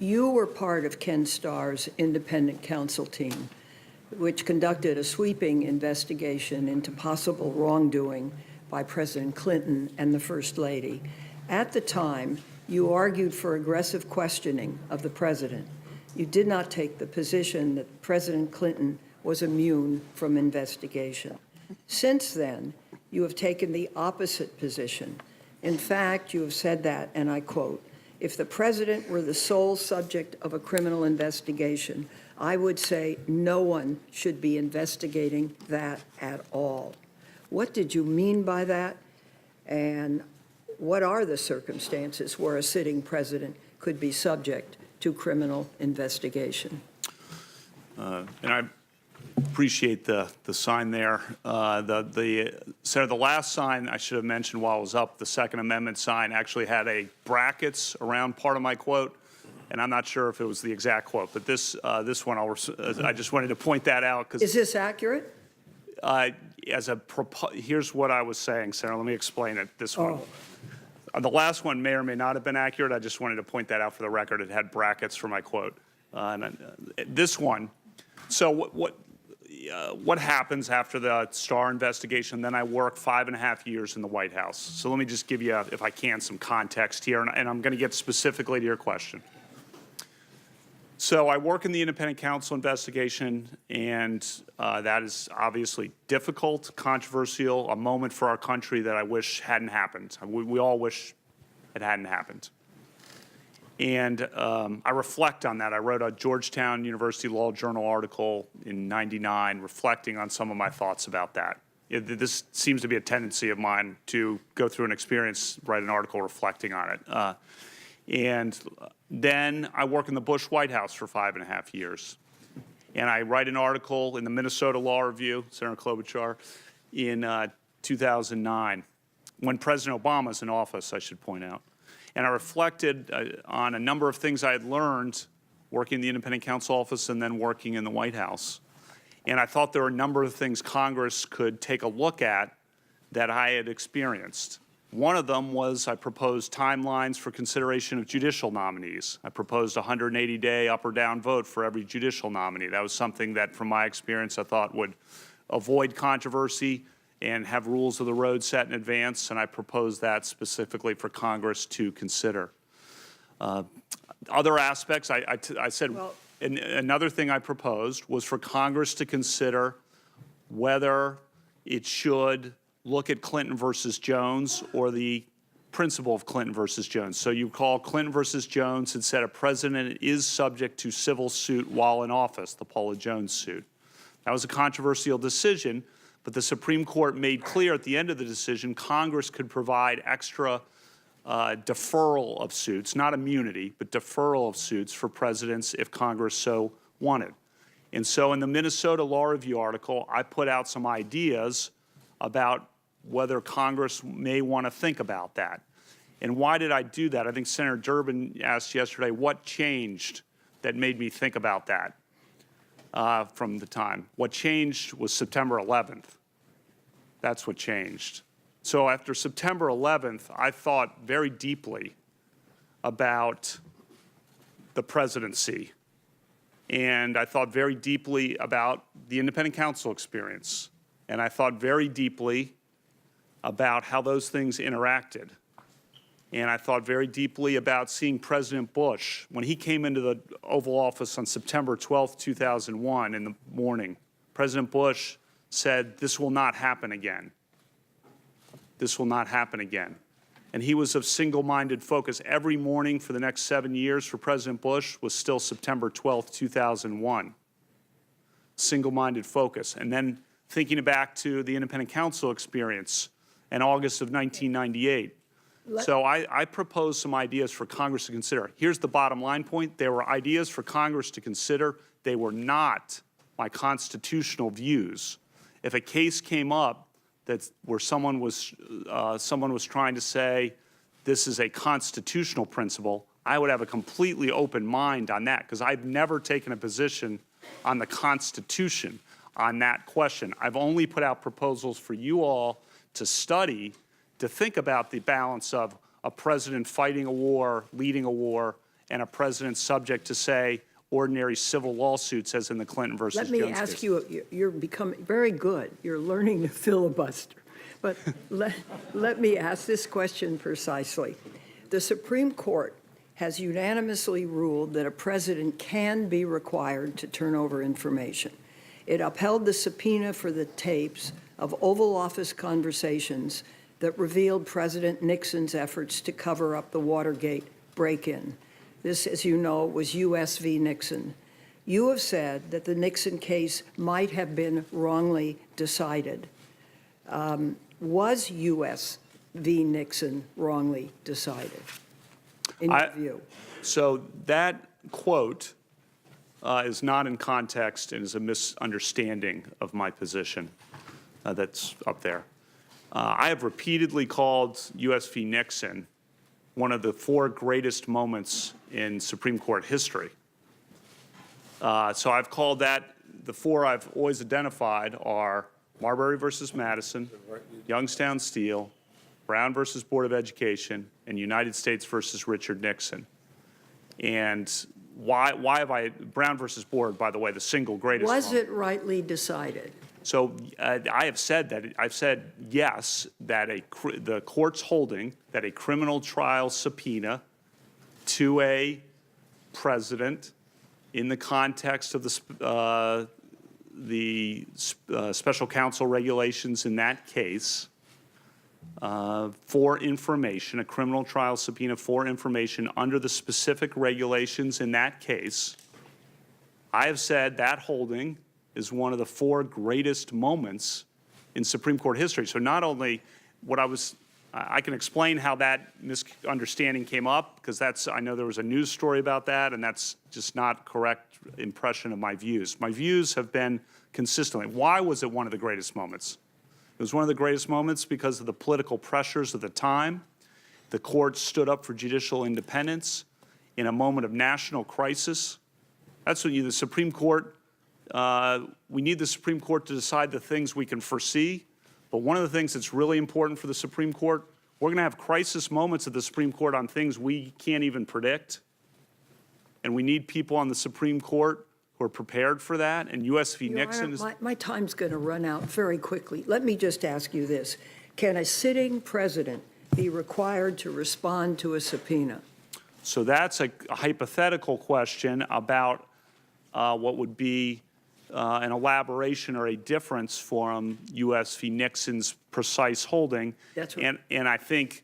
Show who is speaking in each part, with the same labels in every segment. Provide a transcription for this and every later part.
Speaker 1: You were part of Ken Starr's independent counsel team, which conducted a sweeping investigation into possible wrongdoing by President Clinton and the First Lady. At the time, you argued for aggressive questioning of the president. You did not take the position that President Clinton was immune from investigation. Since then, you have taken the opposite position. In fact, you have said that, and I quote, "If the president were the sole subject of a criminal investigation, I would say no one should be investigating that at all." What did you mean by that? And what are the circumstances where a sitting president could be subject to criminal investigation?
Speaker 2: And I appreciate the sign there. Senator, the last sign I should have mentioned while it was up, the Second Amendment sign actually had a brackets around part of my quote, and I'm not sure if it was the exact quote, but this one, I just wanted to point that out.
Speaker 1: Is this accurate?
Speaker 2: Here's what I was saying, Senator. Let me explain it. This one.
Speaker 1: Oh.
Speaker 2: The last one may or may not have been accurate. I just wanted to point that out for the record. It had brackets for my quote. This one. So what happens after the Starr investigation? Then I worked 5.5 years in the White House. So let me just give you, if I can, some context here, and I'm going to get specifically to your question. So I work in the independent counsel investigation, and that is obviously difficult, controversial, a moment for our country that I wish hadn't happened. We all wish it hadn't happened. And I reflect on that. I wrote a Georgetown University Law Journal article in '99 reflecting on some of my thoughts about that. This seems to be a tendency of mine to go through an experience, write an article reflecting on it. And then I work in the Bush White House for 5.5 years. And I write an article in the Minnesota Law Review, Senator Klobuchar, in 2009, when President Obama is in office, I should point out. And I reflected on a number of things I had learned working in the independent counsel office and then working in the White House. And I thought there were a number of things Congress could take a look at that I had experienced. One of them was I proposed timelines for consideration of judicial nominees. I proposed a 180-day up or down vote for every judicial nominee. That was something that, from my experience, I thought would avoid controversy and have rules of the road set in advance, and I proposed that specifically for Congress to consider. Other aspects, I said, well, another thing I proposed was for Congress to consider whether it should look at Clinton versus Jones or the principle of Clinton versus Jones. So you call Clinton versus Jones and said a president is subject to civil suit while in office, the Paula Jones suit. That was a controversial decision, but the Supreme Court made clear at the end of the decision Congress could provide extra deferral of suits, not immunity, but deferral of suits for presidents if Congress so wanted. And so in the Minnesota Law Review article, I put out some ideas about whether Congress may want to think about that. And why did I do that? I think Senator Durbin asked yesterday, what changed that made me think about that from the time? What changed was September 11th. That's what changed. So after September 11th, I thought very deeply about the presidency. And I thought very deeply about the independent counsel experience. And I thought very deeply about how those things interacted. And I thought very deeply about seeing President Bush. When he came into the Oval Office on September 12, 2001 in the morning, President Bush said, "This will not happen again. This will not happen again." And he was of single-minded focus. Every morning for the next 7 years for President Bush was still September 12, 2001. Single-minded focus. And then thinking back to the independent counsel experience in August of 1998. So I proposed some ideas for Congress to consider. Here's the bottom line point. There were ideas for Congress to consider. They were not my constitutional views. If a case came up where someone was trying to say this is a constitutional principle, I would have a completely open mind on that, because I've never taken a position on the Constitution on that question. I've only put out proposals for you all to study, to think about the balance of a president fighting a war, leading a war, and a president subject to, say, ordinary civil lawsuits, as in the Clinton versus
Speaker 1: Let
Speaker 2: Jones
Speaker 1: me ask
Speaker 2: case.
Speaker 1: you, you're becoming very good. You're learning to filibuster. But let me ask this question precisely. The Supreme Court has unanimously ruled that a president can be required to turn over information. It upheld the subpoena for the tapes of Oval Office conversations that revealed President Nixon's efforts to cover up the Watergate break-in. This, as you know, was U.S. v. Nixon. You have said that the Nixon case might have been wrongly decided. Was U.S. v. Nixon wrongly decided, in your view?
Speaker 2: So that quote is not in context and is a misunderstanding of my position that's up there. I have repeatedly called U.S. v. Nixon one of the 4 greatest moments in Supreme Court history. So I've called that, the 4 I've always identified are Marbury versus Madison, Youngstown Steel, Brown versus Board of Education, and United States versus Richard Nixon. And why have I, Brown versus Board, by the way, the single greatest
Speaker 1: Was
Speaker 2: moment.
Speaker 1: it rightly decided?
Speaker 2: So I have said that, I've said yes, that the court's holding that a criminal trial subpoena to a president in the context of the special counsel regulations in that case for information, a criminal trial subpoena for information under the specific regulations in that case, I have said that holding is one of the 4 greatest moments in Supreme Court history. So not only I can explain how that misunderstanding came up, because I know there was a news story about that, and that's just not correct impression of my views. My views have been consistently. Why was it one of the greatest moments? It was one of the greatest moments because of the political pressures of the time. The court stood up for judicial independence in a moment of national crisis. That's what the Supreme Court, we need the Supreme Court to decide the things we can foresee. But one of the things that's really important for the Supreme Court, we're going to have crisis moments at the Supreme Court on things we can't even predict. And we need people on the Supreme Court who are prepared for that. And U.S. v. Nixon is...
Speaker 1: My time's going to run out very quickly. Let me just ask you this. Can a sitting president be required to respond to a subpoena?
Speaker 2: So that's a hypothetical question about what would be an elaboration or a difference from U.S. v. Nixon's precise holding.
Speaker 1: That's right.
Speaker 2: And I think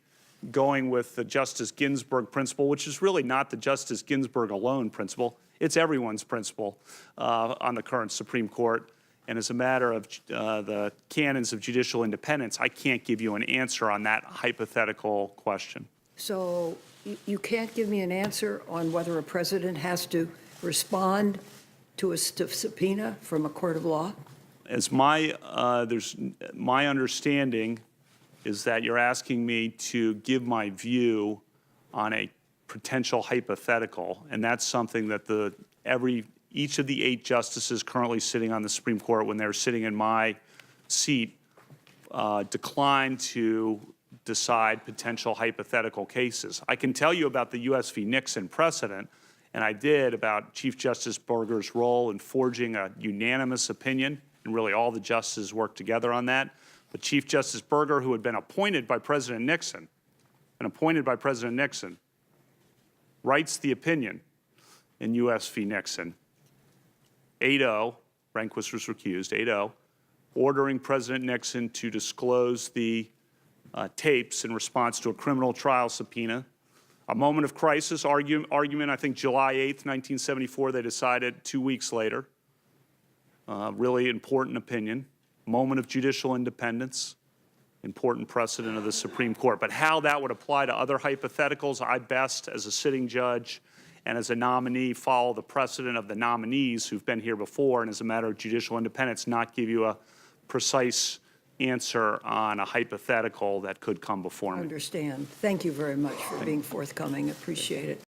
Speaker 2: going with the Justice Ginsburg principle, which is really not the Justice Ginsburg alone principle, it's everyone's principle on the current Supreme Court. And as a matter of the canons of judicial independence, I can't give you an answer on that hypothetical question.
Speaker 1: So you can't give me an answer on whether a president has to respond to a subpoena from a court of law?
Speaker 2: As my understanding is that you're asking me to give my view on a potential hypothetical, and that's something that each of the 8 justices currently sitting on the Supreme Court, when they're sitting in my seat, declined to decide potential hypothetical cases. I can tell you about the U.S. v. Nixon precedent, and I did, about Chief Justice Burger's role in forging a unanimous opinion, and really all the justices worked together on that. But Chief Justice Burger, who had been appointed by President Nixon, writes the opinion in U.S. v. Nixon, 8-0, Rehnquist was recused, 8-0, ordering President Nixon to disclose the tapes in response to a criminal trial subpoena. A moment of crisis, argument, I think July 8th, 1974, they decided 2 weeks later. Really important opinion. Moment of judicial independence. Important precedent of the Supreme Court. But how that would apply to other hypotheticals, I best, as a sitting judge and as a nominee, follow the precedent of the nominees who've been here before, and as a matter of judicial independence, not give you a precise answer on a hypothetical that could come before me.
Speaker 1: Understand. Thank you very much for being forthcoming. Appreciate it.